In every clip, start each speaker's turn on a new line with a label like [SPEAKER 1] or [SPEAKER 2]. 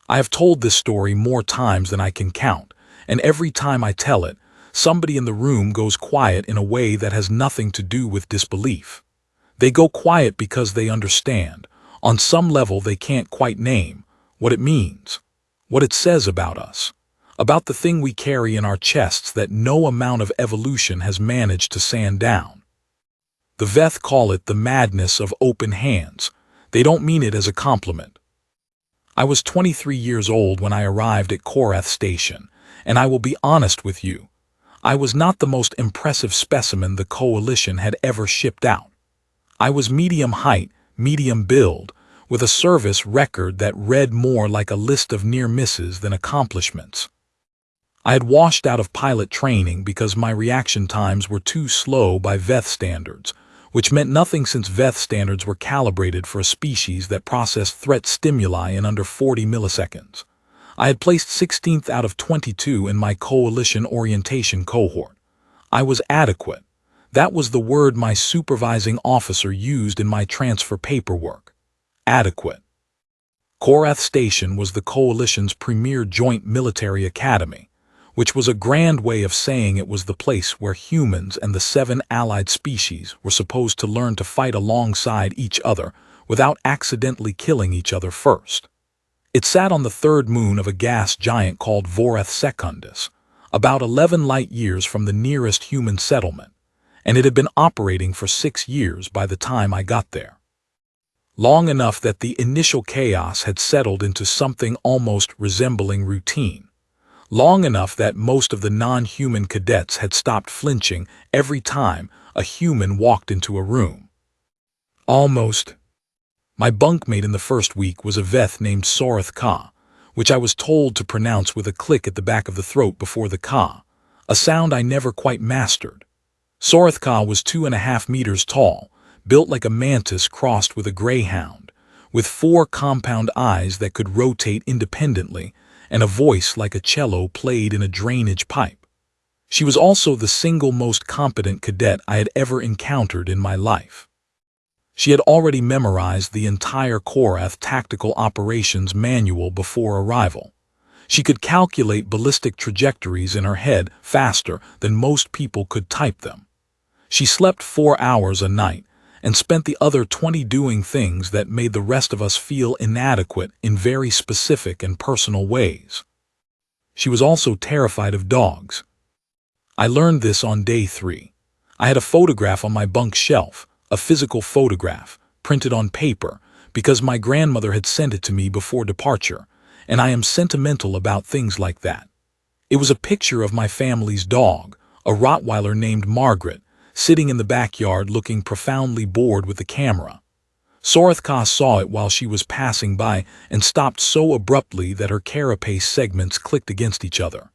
[SPEAKER 1] I have told this story more times than I can count, and every time I tell it, somebody in the room goes quiet in a way that has nothing to do with disbelief. They go quiet because they understand, on some level they can't quite name, what it means, what it says about us, about the thing we carry in our chests that no amount of evolution has managed to sand down. The Veth call it the madness of open hands. They don't mean it as a compliment. I was 23 years old when I arrived at Korath Station, and I will be honest with you, I was not the most impressive specimen the Coalition had ever shipped out. I was medium height, medium build, with a service record that read more like a list of near misses than accomplishments. I had washed out of pilot training because my reaction times were too slow by Veth standards, which meant nothing since Veth standards were calibrated for a species that processed threat stimuli in under 40 milliseconds. I had placed 16th out of 22 in my Coalition orientation cohort. I was adequate. That was the word my supervising officer used in my transfer paperwork. Adequate. Korath Station was the Coalition's premier joint military academy, which was a grand way of saying it was the place where humans and the 7 allied species were supposed to learn to fight alongside each other without accidentally killing each other first. It sat on the third moon of a gas giant called Voreth Secundus, about 11 light-years from the nearest human settlement, and it had been operating for 6 years by the time I got there. Long enough that the initial chaos had settled into something almost resembling routine. Long enough that most of the non-human cadets had stopped flinching every time a human walked into a room. Almost. My bunkmate in the first week was a Veth named Sorath Ka, which I was told to pronounce with a click at the back of the throat before the Ka, a sound I never quite mastered. Sorath Ka was 2.5 meters tall, built like a mantis crossed with a greyhound, with 4 compound eyes that could rotate independently, and a voice like a cello played in a drainage pipe. She was also the single most competent cadet I had ever encountered in my life. She had already memorized the entire Korath Tactical Operations Manual before arrival. She could calculate ballistic trajectories in her head faster than most people could type them. She slept 4 hours a night and spent the other 20 doing things that made the rest of us feel inadequate in very specific and personal ways. She was also terrified of dogs. I learned this on day 3. I had a photograph on my bunk shelf, a physical photograph, printed on paper, because my grandmother had sent it to me before departure, and I am sentimental about things like that. It was a picture of my family's dog, a Rottweiler named Margaret, sitting in the backyard looking profoundly bored with the camera. Sorath Ka saw it while she was passing by and stopped so abruptly that her carapace segments clicked against each other.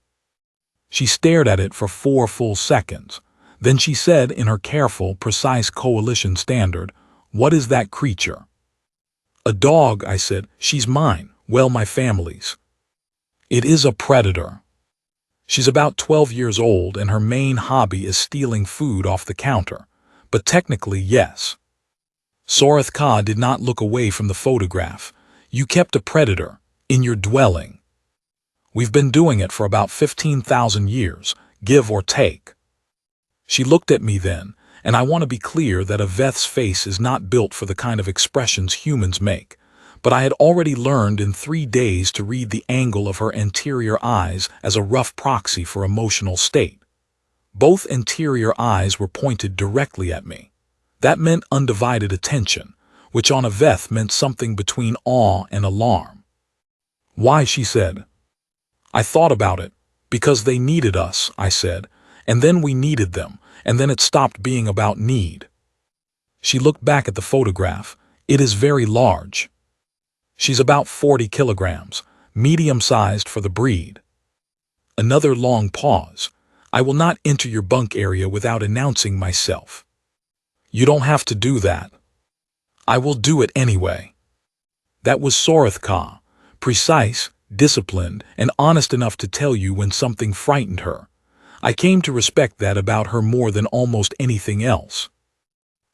[SPEAKER 1] She stared at it for 4 full seconds. Then she said in her careful, precise Coalition standard, "What is that creature?" "A dog," I said. "She's mine. Well, my family's." "It is a predator. She's about 12 years old and her main hobby is stealing food off the counter. But technically, yes." Sorath Ka did not look away from the photograph. "You kept a predator in your dwelling." "We've been doing it for about 15,000 years, give or take." She looked at me then, and I want to be clear that a Veth's face is not built for the kind of expressions humans make. But I had already learned in 3 days to read the angle of her anterior eyes as a rough proxy for emotional state. Both anterior eyes were pointed directly at me. That meant undivided attention, which on a Veth meant something between awe and alarm. "Why?" she said. I thought about it. "Because they needed us," I said, "and then we needed them, and then it stopped being about need." She looked back at the photograph. "It is very large." "She's about 40 kilograms, medium-sized for the breed." Another long pause. "I will not enter your bunk area without announcing myself." "You don't have to do that." "I will do it anyway." That was Sorath Ka, precise, disciplined, and honest enough to tell you when something frightened her. I came to respect that about her more than almost anything else.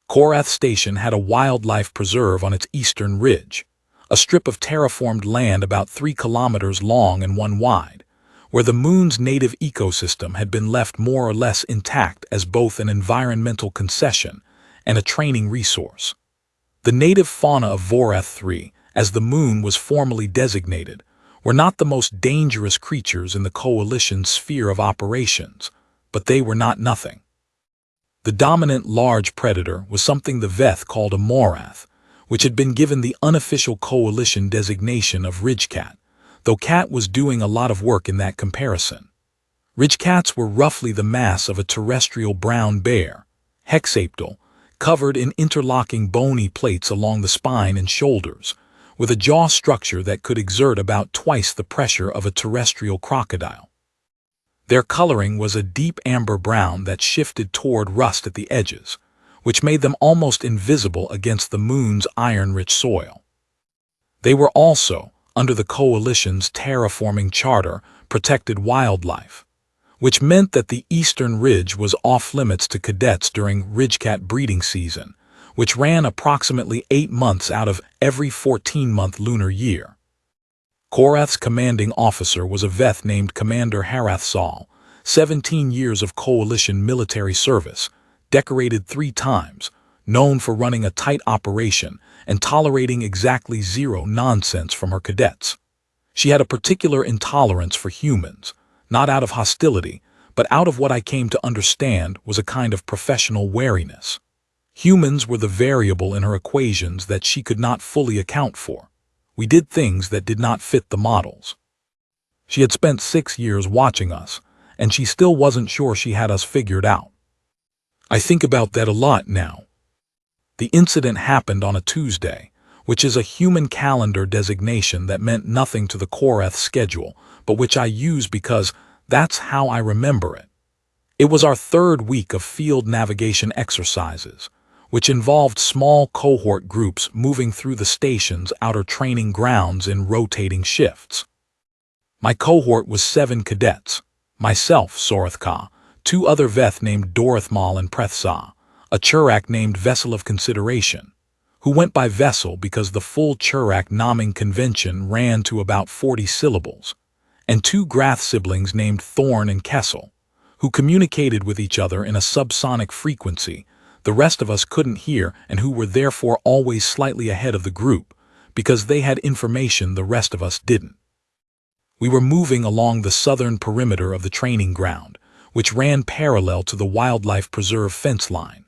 [SPEAKER 1] Korath Station had a wildlife preserve on its eastern ridge. a strip of terraformed land about 3 kilometers long and 1 wide, where the moon's native ecosystem had been left more or less intact as both an environmental concession and a training resource. The native fauna of Korath 3, as the moon was formally designated, were not the most dangerous creatures in the Coalition's sphere of operations, but they were not nothing. The dominant large predator was something the Veth called a Morath, which had been given the unofficial Coalition designation of ridgecat, though cat was doing a lot of work in that comparison. Ridgecats were roughly the mass of a terrestrial brown bear, hexaptal, covered in interlocking bony plates along the spine and shoulders, with a jaw structure that could exert about twice the pressure of a terrestrial crocodile. Their coloring was a deep amber brown that shifted toward rust at the edges, which made them almost invisible against the moon's iron-rich soil. They were also, under the Coalition's terraforming charter, protected wildlife, which meant that the eastern ridge was off-limits to cadets during ridgecat breeding season, which ran approximately 8 months out of every 14-month lunar year. Korath's commanding officer was a Veth named Commander Harathsal, 17 years of Coalition military service, decorated 3 times, known for running a tight operation and tolerating exactly zero nonsense from her cadets. She had a particular intolerance for humans, not out of hostility, but out of what I came to understand was a kind of professional wariness. Humans were the variable in her equations that she could not fully account for. We did things that did not fit the models. She had spent 6 years watching us, and she still wasn't sure she had us figured out. I think about that a lot now. The incident happened on a Tuesday, which is a human calendar designation that meant nothing to the Korath schedule, but which I use because that's how I remember it. It was our 3rd week of field navigation exercises, which involved small cohort groups moving through the station's outer training grounds in rotating shifts. My cohort was 7 cadets, myself, Sorothka, 2 other Veth named Dorithmal and Prethsa, a Churak named Vessel of Consideration, who went by Vessel because the full Churak naming convention ran to about 40 syllables, and 2 Grath siblings named Thorn and Kessel, who communicated with each other in a subsonic frequency the rest of us couldn't hear and who were therefore always slightly ahead of the group because they had information the rest of us didn't. We were moving along the southern perimeter of the training ground, which ran parallel to the wildlife preserve fence line.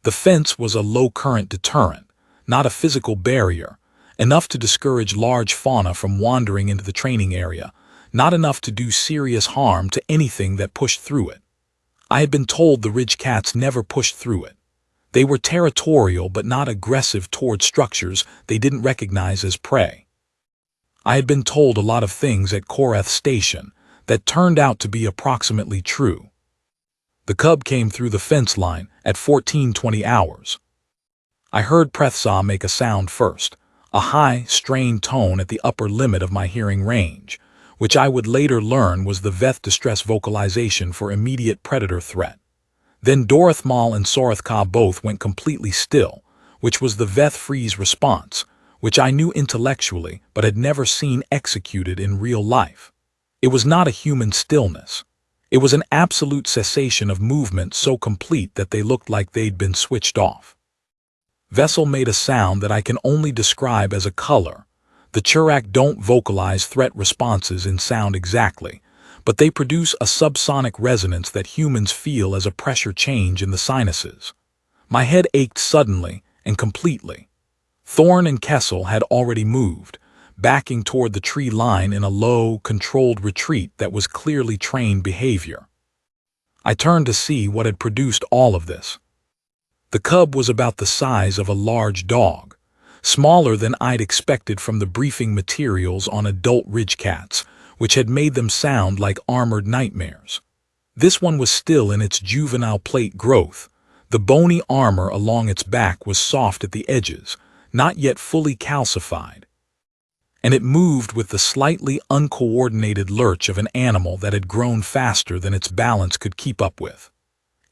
[SPEAKER 1] The fence was a low-current deterrent, not a physical barrier, enough to discourage large fauna from wandering into the training area, not enough to do serious harm to anything that pushed through it. I had been told the ridgecats never pushed through it. They were territorial but not aggressive toward structures they didn't recognize as prey. I had been told a lot of things at Korath Station that turned out to be approximately true. The cub came through the fence line at 14:20 hours. I heard Prethsa make a sound first, a high, strained tone at the upper limit of my hearing range, which I would later learn was the Veth distress vocalization for immediate predator threat. Then Dorithmal and Sorothka both went completely still, which was the Veth freeze response, which I knew intellectually but had never seen executed in real life. It was not a human stillness. It was an absolute cessation of movement so complete that they looked like they'd been switched off. Vessel made a sound that I can only describe as a color. The Churak don't vocalize threat responses in sound exactly, but they produce a subsonic resonance that humans feel as a pressure change in the sinuses. My head ached suddenly and completely. Thorn and Kessel had already moved, backing toward the tree line in a low, controlled retreat that was clearly trained behavior. I turned to see what had produced all of this. The cub was about the size of a large dog, smaller than I'd expected from the briefing materials on adult ridgecats, which had made them sound like armored nightmares. This one was still in its juvenile plate growth. The bony armor along its back was soft at the edges, not yet fully calcified, and it moved with the slightly uncoordinated lurch of an animal that had grown faster than its balance could keep up with.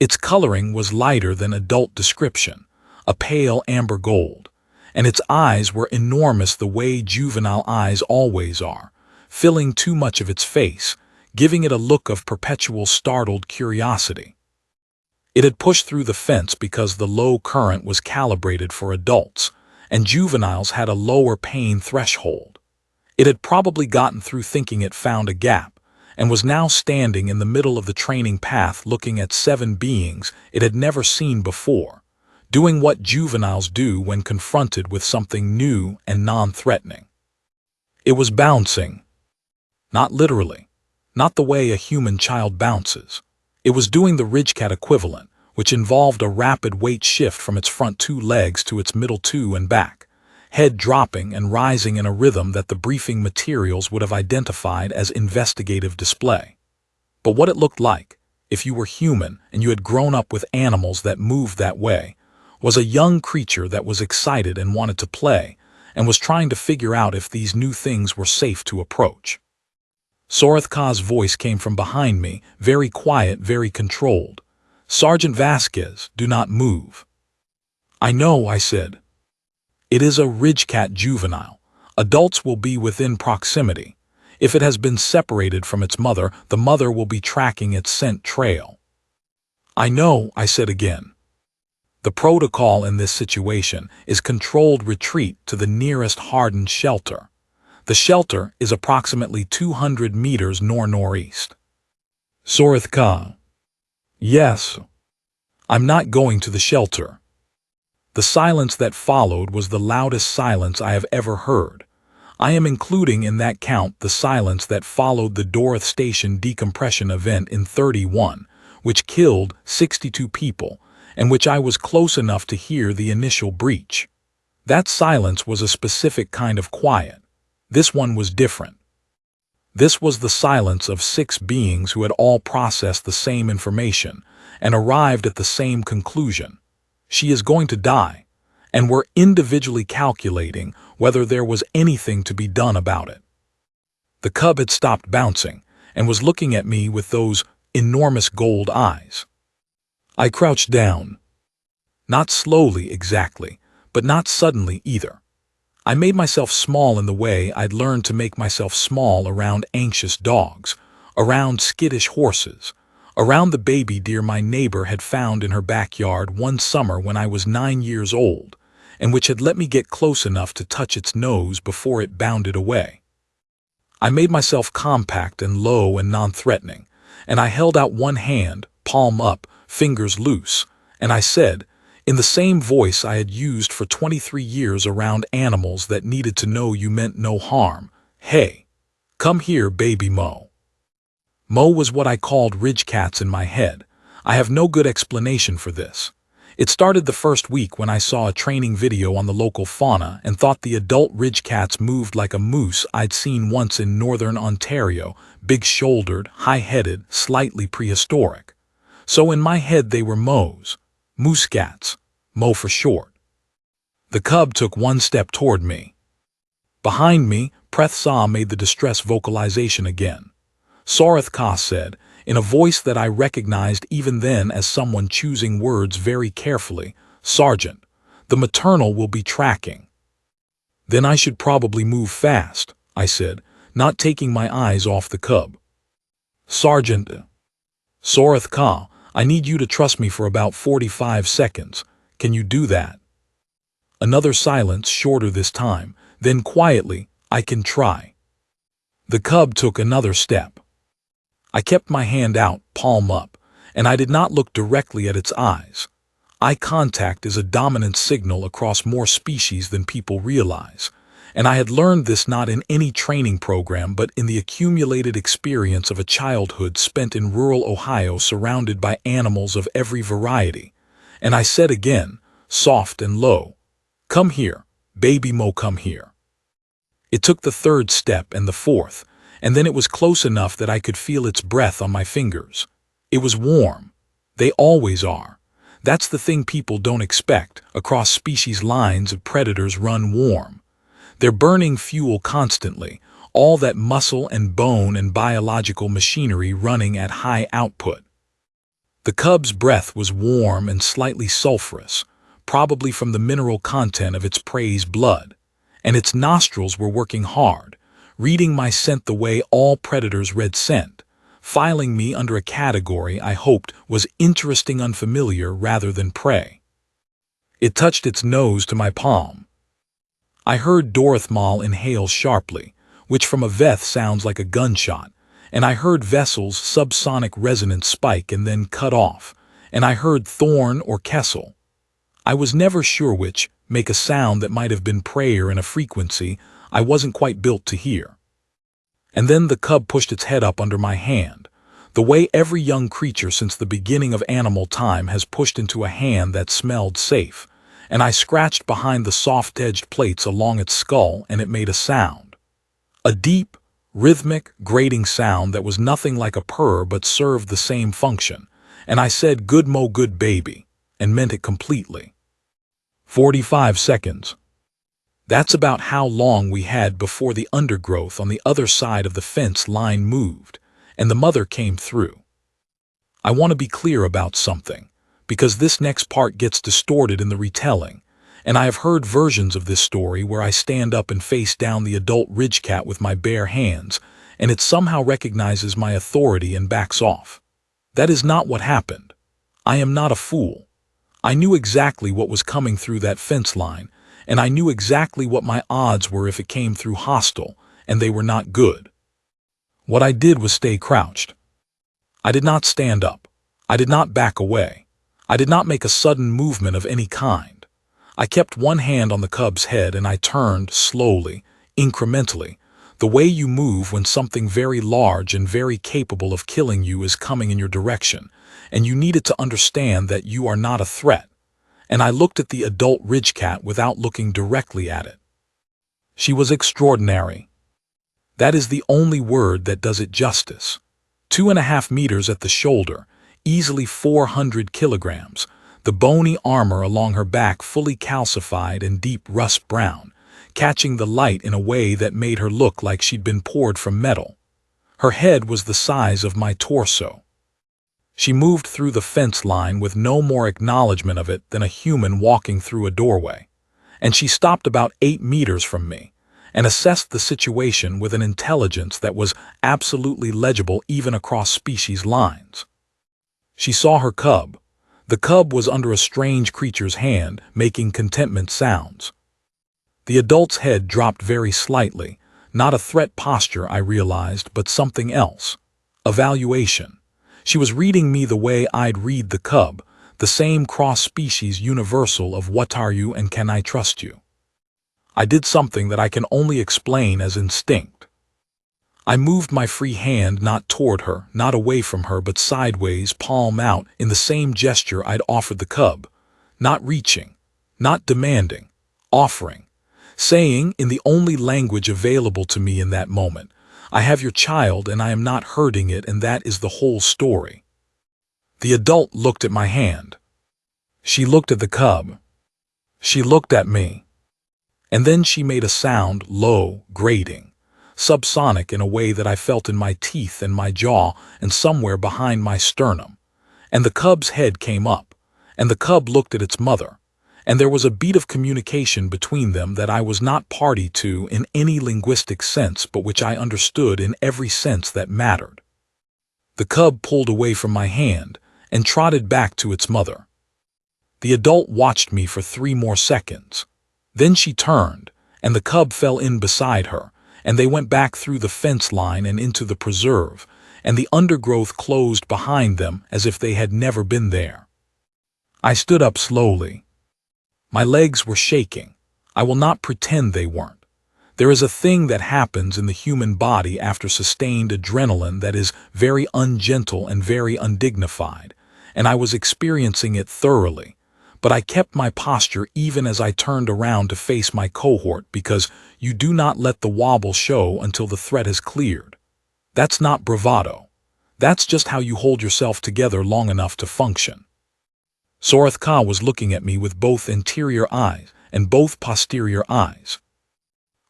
[SPEAKER 1] Its coloring was lighter than adult description, a pale amber gold, and its eyes were enormous the way juvenile eyes always are, filling too much of its face, giving it a look of perpetual startled curiosity. It had pushed through the fence because the low current was calibrated for adults, and juveniles had a lower pain threshold. It had probably gotten through thinking it found a gap, and was now standing in the middle of the training path looking at 7 beings it had never seen before, doing what juveniles do when confronted with something new and non-threatening. It was bouncing. Not literally. Not the way a human child bounces. It was doing the Ridgecat equivalent, which involved a rapid weight shift from its front 2 legs to its middle 2 and back, head dropping and rising in a rhythm that the briefing materials would have identified as investigative display. But what it looked like, if you were human and you had grown up with animals that moved that way, was a young creature that was excited and wanted to play, and was trying to figure out if these new things were safe to approach. Korath Ka's voice came from behind me, very quiet, very controlled. "Sergeant Vasquez, do not move." "I know," I said. "It is a Ridgecat juvenile. Adults will be within proximity. If it has been separated from its mother, the mother will be tracking its scent trail." "I know," I said again. "The protocol in this situation is controlled retreat to the nearest hardened shelter. The shelter is approximately 200 meters northeast." Korath Ka: "Yes. I'm not going to the shelter." The silence that followed was the loudest silence I have ever heard. I am including in that count the silence that followed the Korath Station decompression event in 31, which killed 62 people, and which I was close enough to hear the initial breach. That silence was a specific kind of quiet. This one was different. This was the silence of 6 beings who had all processed the same information and arrived at the same conclusion. She is going to die, and were individually calculating whether there was anything to be done about it. The cub had stopped bouncing and was looking at me with those enormous gold eyes. I crouched down. Not slowly exactly, but not suddenly either. I made myself small in the way I'd learned to make myself small around anxious dogs, around skittish horses, around the baby deer my neighbor had found in her backyard one summer when I was 9 years old, and which had let me get close enough to touch its nose before it bounded away. I made myself compact and low and non-threatening, and I held out one hand, palm up, fingers loose, and I said, in the same voice I had used for 23 years around animals that needed to know you meant no harm, "Hey, come here, baby Mo." Mo was what I called Ridgecats in my head. I have no good explanation for this. It started the first week when I saw a training video on the local fauna and thought the adult Ridgecats moved like a moose I'd seen once in northern Ontario, big-shouldered, high-headed, slightly prehistoric. So in my head they were Mo's. Moosecats, Mo for short. The cub took one step toward me. Behind me, Preth Saw made the distress vocalization again. Korath Ka said, in a voice that I recognized even then as someone choosing words very carefully, "Sergeant, the maternal will be tracking." "Then I should probably move fast," I said, not taking my eyes off the cub. "Sergeant, Korath Ka, I need you to trust me for about 45 seconds. Can you do that?" Another silence, shorter this time, then quietly, "I can try." The cub took another step. I kept my hand out, palm up, and I did not look directly at its eyes. Eye contact is a dominant signal across more species than people realize, and I had learned this not in any training program but in the accumulated experience of a childhood spent in rural Ohio surrounded by animals of every variety. And I said again, soft and low, "Come here, baby Mo, come here." It took the third step and the fourth, and then it was close enough that I could feel its breath on my fingers. It was warm. They always are. That's the thing people don't expect. Across species lines of predators run warm. They're burning fuel constantly, all that muscle and bone and biological machinery running at high output. The cub's breath was warm and slightly sulfurous, probably from the mineral content of its prey's blood, and its nostrils were working hard, reading my scent the way all predators read scent, filing me under a category I hoped was interesting unfamiliar rather than prey. It touched its nose to my palm. I heard Dorithmal inhale sharply, which from a Veth sounds like a gunshot, and I heard Vessel's subsonic resonance spike and then cut off, and I heard Thorn or Kessel. I was never sure which make a sound that might have been prayer in a frequency I wasn't quite built to hear. And then the cub pushed its head up under my hand, the way every young creature since the beginning of animal time has pushed into a hand that smelled safe, and I scratched behind the soft-edged plates along its skull and it made a sound. A deep, rhythmic, grating sound that was nothing like a purr but served the same function, and I said good mo good baby, and meant it completely. 45 seconds. That's about how long we had before the undergrowth on the other side of the fence line moved, and the mother came through. I want to be clear about something, because this next part gets distorted in the retelling, and I have heard versions of this story where I stand up and face down the adult ridgecat with my bare hands, and it somehow recognizes my authority and backs off. That is not what happened. I am not a fool. I knew exactly what was coming through that fence line, and I knew exactly what my odds were if it came through hostile, and they were not good. What I did was stay crouched. I did not stand up. I did not back away. I did not make a sudden movement of any kind. I kept one hand on the cub's head and I turned slowly, incrementally, the way you move when something very large and very capable of killing you is coming in your direction, and you needed to understand that you are not a threat. And I looked at the adult ridgecat without looking directly at it. She was extraordinary. That is the only word that does it justice. 2.5 meters at the shoulder, easily 400 kilograms, the bony armor along her back fully calcified and deep rust brown, catching the light in a way that made her look like she'd been poured from metal. Her head was the size of my torso. She moved through the fence line with no more acknowledgement of it than a human walking through a doorway, and she stopped about 8 meters from me and assessed the situation with an intelligence that was absolutely legible even across species lines. She saw her cub. The cub was under a strange creature's hand, making contentment sounds. The adult's head dropped very slightly, not a threat posture, I realized, but something else. Evaluation. She was reading me the way I'd read the cub, the same cross-species universal of what are you and can I trust you. I did something that I can only explain as instinct. I moved my free hand not toward her, not away from her, but sideways, palm out, in the same gesture I'd offered the cub, not reaching, not demanding, offering, saying in the only language available to me in that moment, I have your child and I am not hurting it, and that is the whole story. The adult looked at my hand. She looked at the cub. She looked at me. And then she made a sound, low, grating, subsonic in a way that I felt in my teeth and my jaw and somewhere behind my sternum. And the cub's head came up, and the cub looked at its mother, and there was a beat of communication between them that I was not party to in any linguistic sense, but which I understood in every sense that mattered. The cub pulled away from my hand and trotted back to its mother. The adult watched me for 3 more seconds. Then she turned, and the cub fell in beside her, and they went back through the fence line and into the preserve, and the undergrowth closed behind them as if they had never been there. I stood up slowly. My legs were shaking. I will not pretend they weren't. There is a thing that happens in the human body after sustained adrenaline that is very ungentle and very undignified, and I was experiencing it thoroughly. But I kept my posture even as I turned around to face my cohort, because you do not let the wobble show until the threat has cleared. That's not bravado. That's just how you hold yourself together long enough to function. Sorith was looking at me with both interior eyes and both posterior eyes,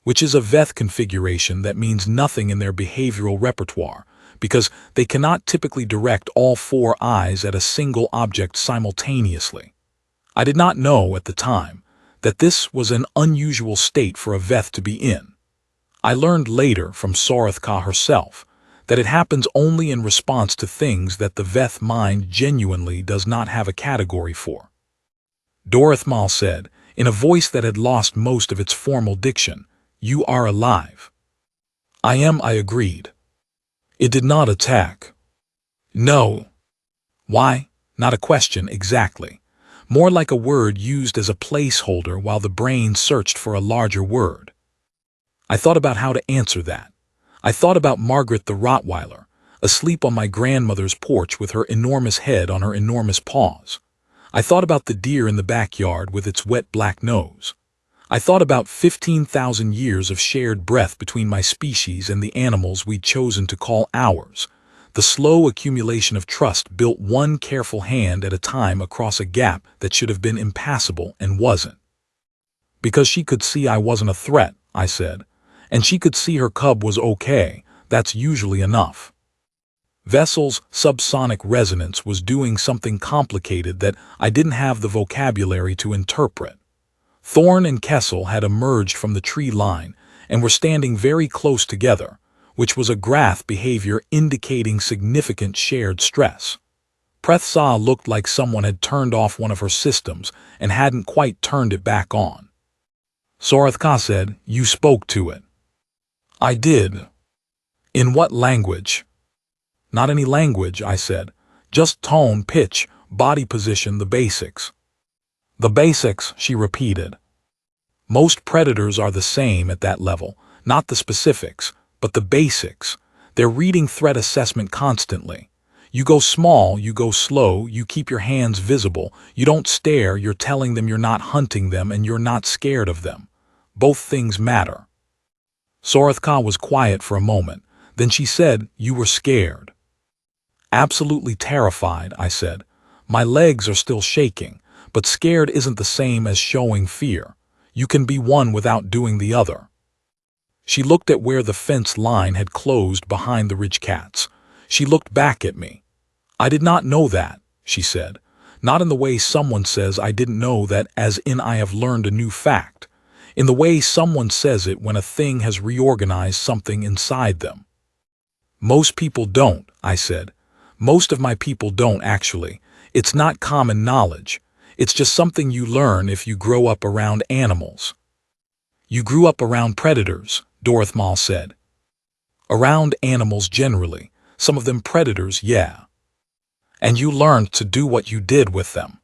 [SPEAKER 1] which is a Veth configuration that means nothing in their behavioral repertoire, because they cannot typically direct all 4 eyes at a single object simultaneously. I did not know at the time that this was an unusual state for a Veth to be in. I learned later from Sorothka herself that it happens only in response to things that the Veth mind genuinely does not have a category for. Dorithmal said, in a voice that had lost most of its formal diction, "You are alive." "I am," I agreed. "It did not attack." "No." Why? Not a question exactly. More like a word used as a placeholder while the brain searched for a larger word. I thought about how to answer that. I thought about Margaret the Rottweiler, asleep on my grandmother's porch with her enormous head on her enormous paws. I thought about the deer in the backyard with its wet black nose. I thought about 15,000 years of shared breath between my species and the animals we'd chosen to call ours. The slow accumulation of trust built one careful hand at a time across a gap that should have been impassable and wasn't. Because she could see I wasn't a threat, I said, and she could see her cub was okay, that's usually enough. Vessel's subsonic resonance was doing something complicated that I didn't have the vocabulary to interpret. Thorn and Kessel had emerged from the tree line and were standing very close together, which was a Grath behavior indicating significant shared stress. Prethsa looked like someone had turned off one of her systems and hadn't quite turned it back on. Sorothka said, "You spoke to it." "I did." "In what language?" "Not any language," I said. "Just tone, pitch, body position, the basics." "The basics," she repeated. Most predators are the same at that level, not the specifics, but the basics. They're reading threat assessment constantly. You go small, you go slow, you keep your hands visible, you don't stare, you're telling them you're not hunting them and you're not scared of them. Both things matter. Sorothka was quiet for a moment. Then she said, "You were scared." "Absolutely terrified," I said. "My legs are still shaking, but scared isn't the same as showing fear. You can be one without doing the other." She looked at where the fence line had closed behind the ridgecats. She looked back at me. "I did not know that," she said. "Not in the way someone says I didn't know that, as in I have learned a new fact. In the way someone says it when a thing has reorganized something inside them." "Most people don't," I said. "Most of my people don't, actually. It's not common knowledge. It's just something you learn if you grow up around animals." "You grew up around predators," Dorithmal said. "Around animals generally. Some of them predators, yeah. And you learned to do what you did with them."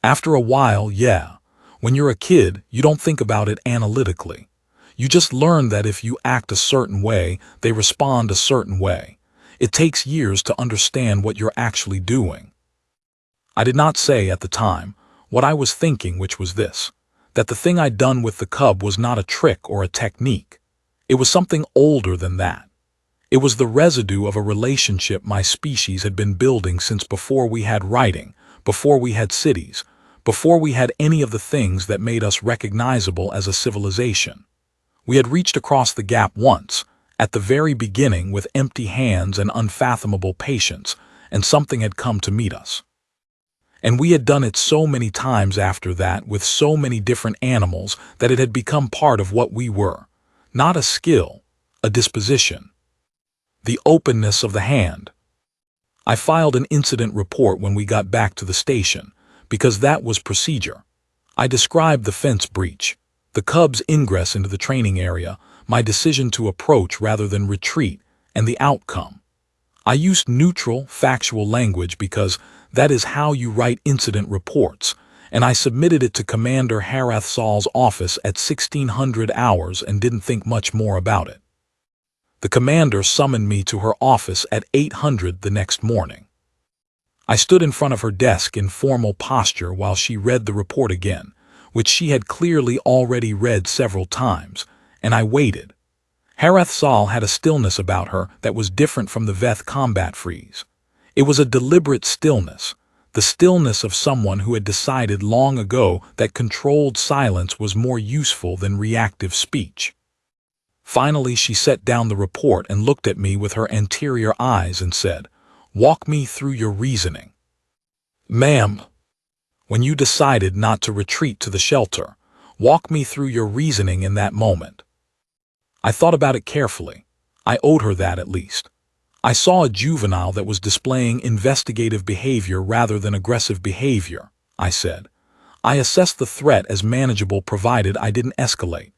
[SPEAKER 1] "After a while, yeah. When you're a kid, you don't think about it analytically. You just learn that if you act a certain way, they respond a certain way. It takes years to understand what you're actually doing." I did not say at the time what I was thinking, which was this: that the thing I'd done with the cub was not a trick or a technique. It was something older than that. It was the residue of a relationship my species had been building since before we had writing, before we had cities, before we had any of the things that made us recognizable as a civilization. We had reached across the gap once, at the very beginning, with empty hands and unfathomable patience, and something had come to meet us. And we had done it so many times after that with so many different animals that it had become part of what we were. Not a skill, a disposition. The openness of the hand. I filed an incident report when we got back to the station, because that was procedure. I described the fence breach, the cub's ingress into the training area, my decision to approach rather than retreat, and the outcome. I used neutral, factual language because that is how you write incident reports, and I submitted it to Commander Harathsal's office at 1600 hours and didn't think much more about it. The commander summoned me to her office at 800 the next morning. I stood in front of her desk in formal posture while she read the report again, which she had clearly already read several times, and I waited. Harathsal had a stillness about her that was different from the Veth combat freeze. It was a deliberate stillness, the stillness of someone who had decided long ago that controlled silence was more useful than reactive speech. Finally, she set down the report and looked at me with her anterior eyes and said, "Walk me through your reasoning." "Ma'am." When you decided not to retreat to the shelter, walk me through your reasoning in that moment. I thought about it carefully. I owed her that at least. I saw a juvenile that was displaying investigative behavior rather than aggressive behavior, I said. I assessed the threat as manageable provided I didn't escalate.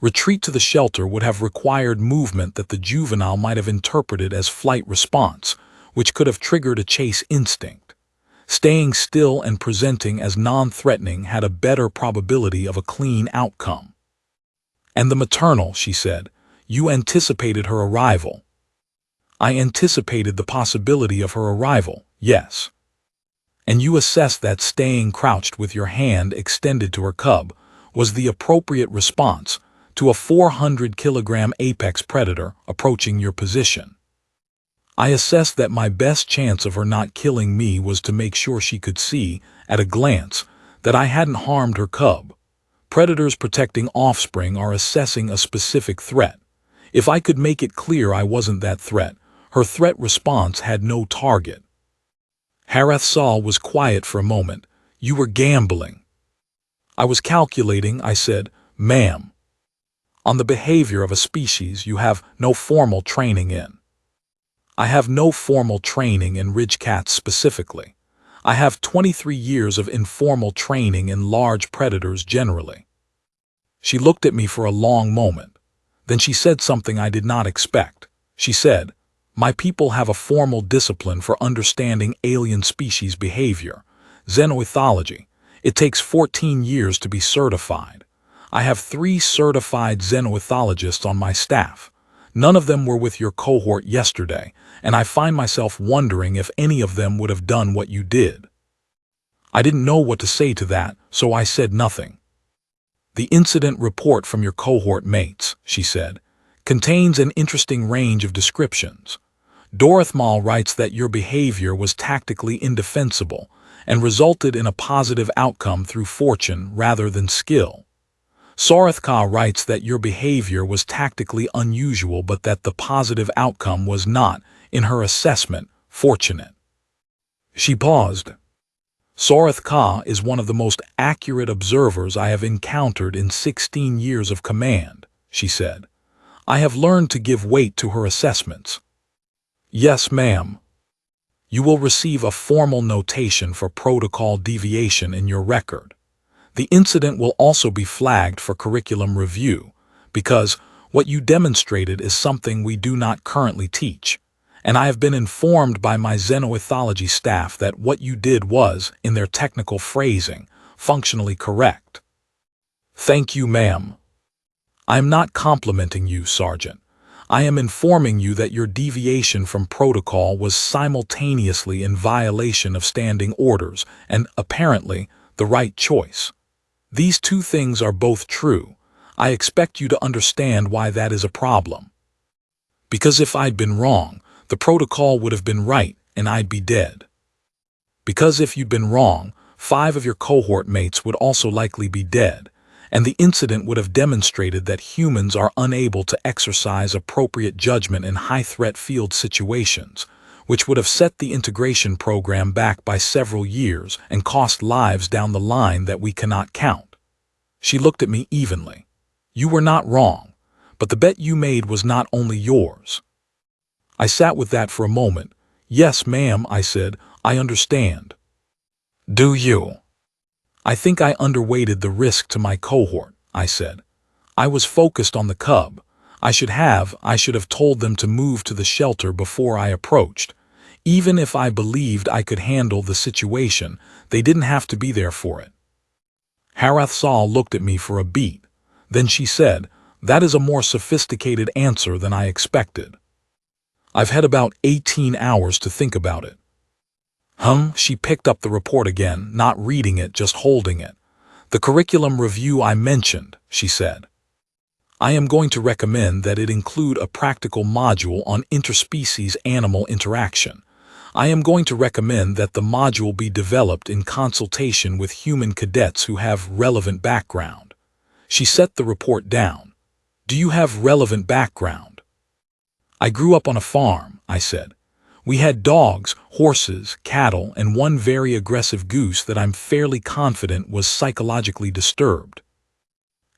[SPEAKER 1] Retreat to the shelter would have required movement that the juvenile might have interpreted as flight response, which could have triggered a chase instinct. Staying still and presenting as non-threatening had a better probability of a clean outcome. And the maternal, she said, you anticipated her arrival. I anticipated the possibility of her arrival, yes. And you assessed that staying crouched with your hand extended to her cub was the appropriate response to a 400-kilogram apex predator approaching your position. I assessed that my best chance of her not killing me was to make sure she could see, at a glance, that I hadn't harmed her cub. Predators protecting offspring are assessing a specific threat. If I could make it clear I wasn't that threat, her threat response had no target. Korath was quiet for a moment. You were gambling. I was calculating, I said, ma'am. On the behavior of a species you have no formal training in. I have no formal training in ridge cats specifically. I have 23 years of informal training in large predators generally. She looked at me for a long moment. Then she said something I did not expect. She said, my people have a formal discipline for understanding alien species behavior, xenoethology. It takes 14 years to be certified. I have 3 certified xenoethologists on my staff. None of them were with your cohort yesterday, and I find myself wondering if any of them would have done what you did. I didn't know what to say to that, so I said nothing. The incident report from your cohort mates, she said, contains an interesting range of descriptions. Dorithmal writes that your behavior was tactically indefensible and resulted in a positive outcome through fortune rather than skill. Korath writes that your behavior was tactically unusual but that the positive outcome was not, in her assessment, fortunate. She paused. Korath is one of the most accurate observers I have encountered in 16 years of command, she said. I have learned to give weight to her assessments. Yes, ma'am. You will receive a formal notation for protocol deviation in your record. The incident will also be flagged for curriculum review, because what you demonstrated is something we do not currently teach, and I have been informed by my xenoethology staff that what you did was, in their technical phrasing, functionally correct. Thank you, ma'am. I am not complimenting you, Sergeant. I am informing you that your deviation from protocol was simultaneously in violation of standing orders and, apparently, the right choice. These 2 things are both true. I expect you to understand why that is a problem. Because if I'd been wrong, the protocol would have been right and I'd be dead. Because if you'd been wrong, 5 of your cohort mates would also likely be dead, and the incident would have demonstrated that humans are unable to exercise appropriate judgment in high-threat field situations, which would have set the integration program back by several years and cost lives down the line that we cannot count. She looked at me evenly. You were not wrong, but the bet you made was not only yours. I sat with that for a moment. Yes, ma'am, I said, I understand. Do you? I think I underweighted the risk to my cohort, I said. I was focused on the cub. I should have told them to move to the shelter before I approached. Even if I believed I could handle the situation, they didn't have to be there for it. Korath looked at me for a beat. Then she said, that is a more sophisticated answer than I expected. I've had about 18 hours to think about it. She picked up the report again, not reading it, just holding it. The curriculum review I mentioned, she said. I am going to recommend that it include a practical module on interspecies animal interaction. I am going to recommend that the module be developed in consultation with human cadets who have relevant background. She set the report down. Do you have relevant background? I grew up on a farm, I said. We had dogs, horses, cattle, and one very aggressive goose that I'm fairly confident was psychologically disturbed.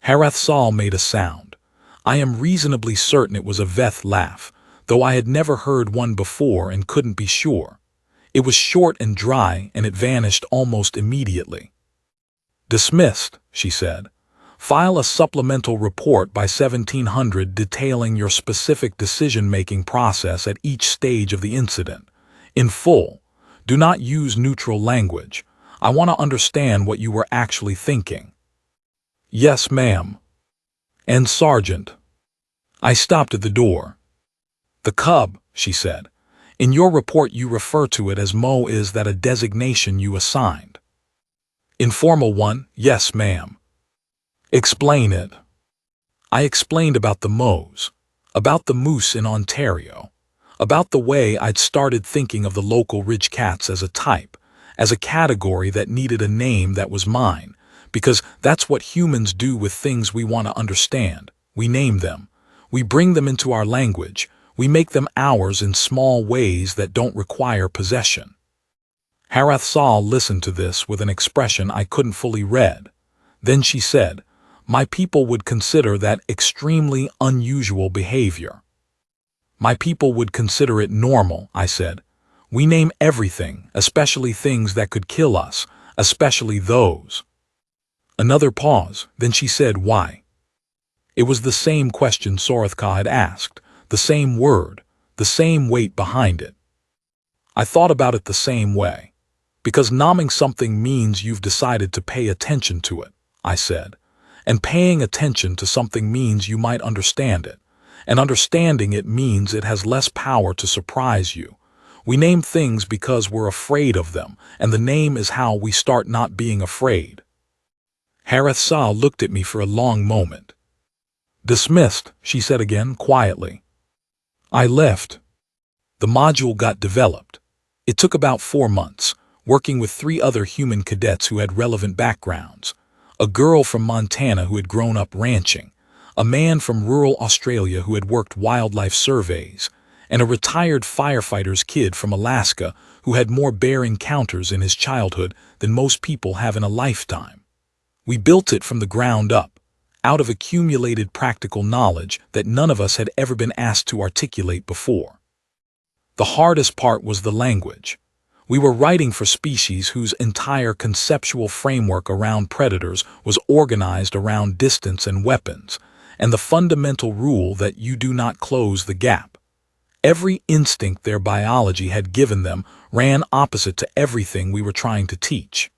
[SPEAKER 1] Harathsal made a sound. I am reasonably certain it was a Veth laugh, though I had never heard one before and couldn't be sure. It was short and dry, and it vanished almost immediately. "Dismissed," she said. "File a supplemental report by 1700 detailing your specific decision-making process at each stage of the incident. In full. Do not use neutral language. I want to understand what you were actually thinking." "Yes, ma'am." "And Sergeant." I stopped at the door. "The cub," she said. "In your report you refer to it as Mo. Is that a designation you assigned?" "Informal one, yes, ma'am." "Explain it." I explained about the Mo's, about the moose in Ontario, about the way I'd started thinking of the local ridge cats as a type, as a category that needed a name that was mine, because that's what humans do with things we want to understand. We name them. We bring them into our language. We make them ours in small ways that don't require possession. Harathsal listened to this with an expression I couldn't fully read. Then she said, "My people would consider that extremely unusual behavior." "My people would consider it normal," I said. "We name everything, especially things that could kill us, especially those." Another pause, then she said, "Why?" It was the same question Sorothka had asked, the same word, the same weight behind it. I thought about it the same way. "Because naming something means you've decided to pay attention to it," I said. "And paying attention to something means you might understand it. And understanding it means it has less power to surprise you. We name things because we're afraid of them, and the name is how we start not being afraid." Harathsal looked at me for a long moment. "Dismissed," she said again, quietly. I left. The module got developed. It took about 4 months, working with 3 other human cadets who had relevant backgrounds. A girl from Montana who had grown up ranching, a man from rural Australia who had worked wildlife surveys, and a retired firefighter's kid from Alaska who had more bear encounters in his childhood than most people have in a lifetime. We built it from the ground up, out of accumulated practical knowledge that none of us had ever been asked to articulate before. The hardest part was the language. We were writing for species whose entire conceptual framework around predators was organized around distance and weapons, and the fundamental rule that you do not close the gap. Every instinct their biology had given them ran opposite to everything we were trying to teach.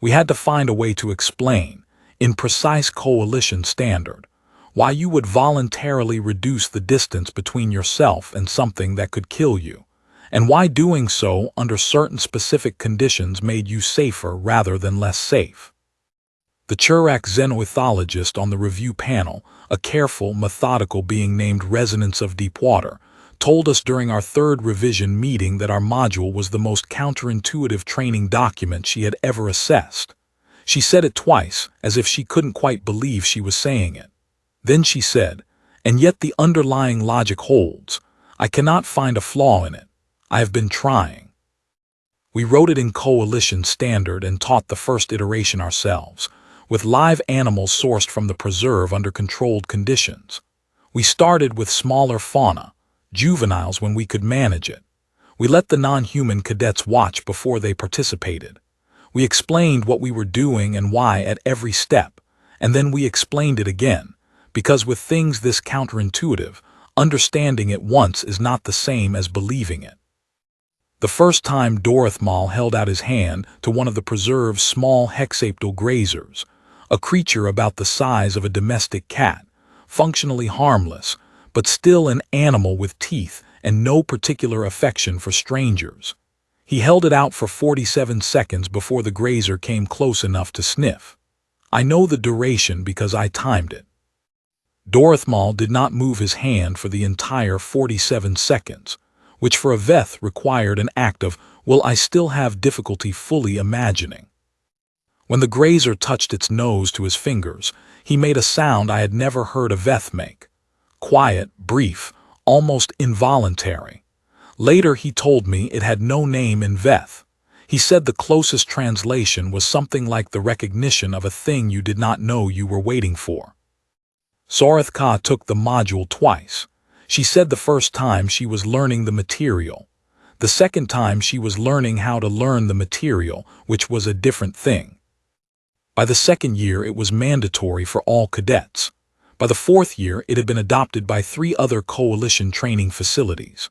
[SPEAKER 1] We had to find a way to explain, in precise coalition standard, why you would voluntarily reduce the distance between yourself and something that could kill you, and why doing so under certain specific conditions made you safer rather than less safe. The Chirac xenoethologist on the review panel, a careful, methodical being named Resonance of Deepwater, told us during our 3rd revision meeting that our module was the most counterintuitive training document she had ever assessed. She said it twice, as if she couldn't quite believe she was saying it. Then she said, "And yet the underlying logic holds. I cannot find a flaw in it. I have been trying." We wrote it in coalition standard and taught the first iteration ourselves, with live animals sourced from the preserve under controlled conditions. We started with smaller fauna, juveniles when we could manage it. We let the non-human cadets watch before they participated. We explained what we were doing and why at every step, and then we explained it again, because with things this counterintuitive, understanding it once is not the same as believing it. The first time Dorithmal held out his hand to one of the preserve's small hexapedal grazers, a creature about the size of a domestic cat, functionally harmless, but still an animal with teeth and no particular affection for strangers. He held it out for 47 seconds before the grazer came close enough to sniff. I know the duration because I timed it. Dorithmal did not move his hand for the entire 47 seconds, which for a Veth required an act of, well, I still have difficulty fully imagining. When the grazer touched its nose to his fingers, he made a sound I had never heard a Veth make. Quiet, brief, almost involuntary, Later he told me it had no name in Veth. He said the closest translation was something like the recognition of a thing you did not know you were waiting for. Korath took the module twice. She said the first time she was learning the material. The second time she was learning how to learn the material, which was a different thing. By the second year it was mandatory for all cadets. By the fourth year it had been adopted by 3 other coalition training facilities.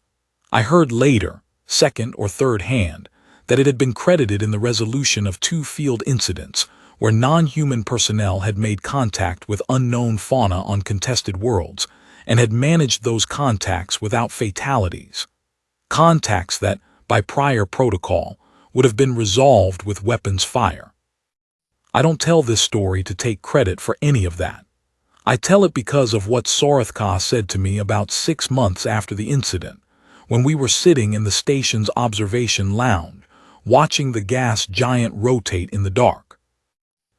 [SPEAKER 1] I heard later, second or third hand, that it had been credited in the resolution of 2 field incidents where non-human personnel had made contact with unknown fauna on contested worlds and had managed those contacts without fatalities. Contacts that, by prior protocol, would have been resolved with weapons fire. I don't tell this story to take credit for any of that. I tell it because of what Korath said to me about 6 months after the incident, when we were sitting in the station's observation lounge, watching the gas giant rotate in the dark.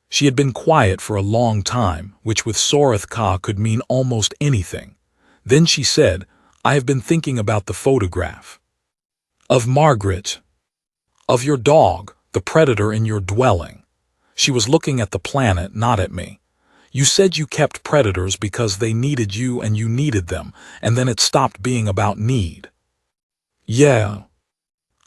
[SPEAKER 1] She had been quiet for a long time, which with Korath could mean almost anything. Then she said, "I have been thinking about the photograph. Of Margaret. Of your dog, the predator in your dwelling." She was looking at the planet, not at me. "You said you kept predators because they needed you and you needed them, and then it stopped being about need." Yeah.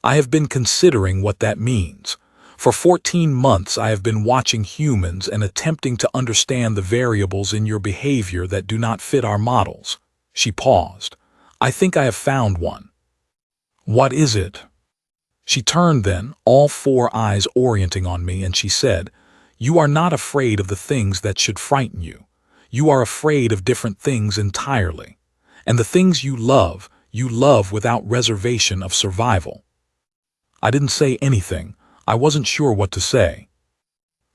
[SPEAKER 1] I have been considering what that means. For 14 months I have been watching humans and attempting to understand the variables in your behavior that do not fit our models. She paused. "I think I have found one." "What is it?" She turned then, all 4 eyes orienting on me, and she said, "You are not afraid of the things that should frighten you. You are afraid of different things entirely. And the things you love without reservation of survival." I didn't say anything. I wasn't sure what to say.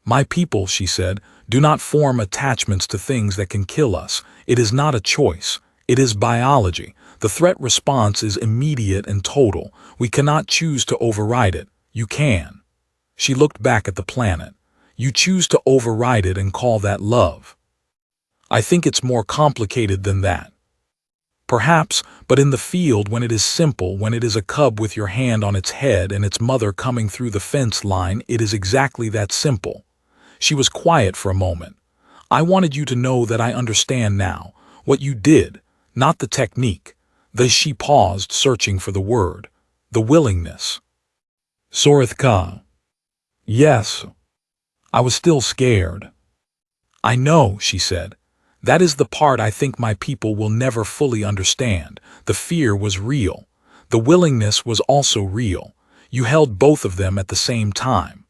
[SPEAKER 1] "My people," she said, "do not form attachments to things that can kill us. It is not a choice. It is biology. The threat response is immediate and total. We cannot choose to override it. You can." She looked back at the planet. "You choose to override it and call that love. I think it's more complicated than that. Perhaps, but in the field when it is simple, when it is a cub with your hand on its head and its mother coming through the fence line, it is exactly that simple." She was quiet for a moment. "I wanted you to know that I understand now. What you did, not the technique. She paused, searching for the word. "The willingness." Korath. "Yes." I was still scared. "I know," she said. "That is the part I think my people will never fully understand. The fear was real. The willingness was also real. You held both of them at the same time."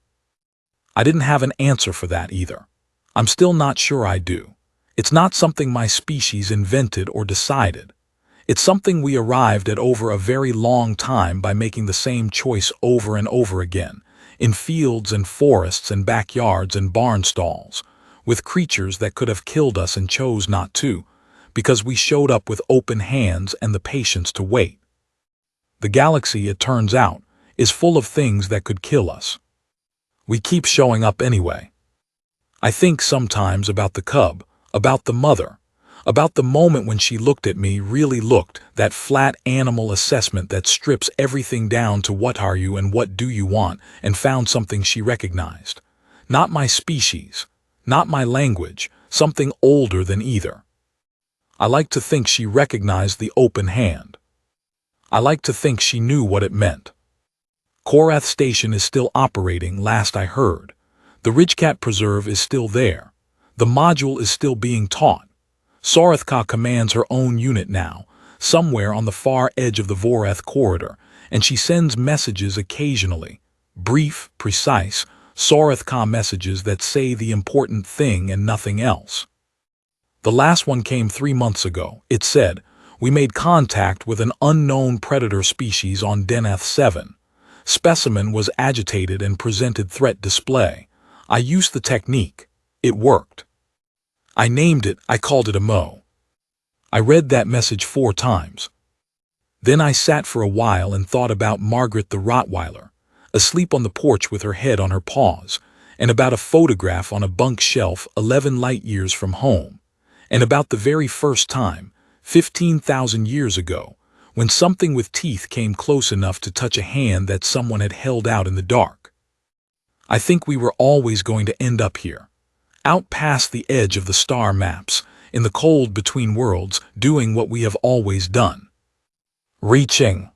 [SPEAKER 1] I didn't have an answer for that either. I'm still not sure I do. It's not something my species invented or decided. It's something we arrived at over a very long time by making the same choice over and over again, in fields and forests and backyards and barn stalls, with creatures that could have killed us and chose not to, because we showed up with open hands and the patience to wait. The galaxy, it turns out, is full of things that could kill us. We keep showing up anyway. I think sometimes about the cub, about the mother, about the moment when she looked at me, really looked, that flat animal assessment that strips everything down to what are you and what do you want, and found something she recognized. Not my species, not my language, something older than either. I like to think she recognized the open hand. I like to think she knew what it meant. Korath Station is still operating, last I heard. The Ridgecat Preserve is still there. The module is still being taught. Korath commands her own unit now, somewhere on the far edge of the Voreth corridor, and she sends messages occasionally. Brief, precise, Korath messages that say the important thing and nothing else. The last one came 3 months ago. It said, "We made contact with an unknown predator species on Deneth 7. Specimen was agitated and presented threat display. I used the technique. It worked. I named it, I called it a Mo." I read that message 4 times. Then I sat for a while and thought about Margaret the Rottweiler, asleep on the porch with her head on her paws, and about a photograph on a bunk shelf 11 light years from home, and about the very first time, 15,000 years ago, when something with teeth came close enough to touch a hand that someone had held out in the dark. I think we were always going to end up here, out past the edge of the star maps, in the cold between worlds, doing what we have always done. Reaching.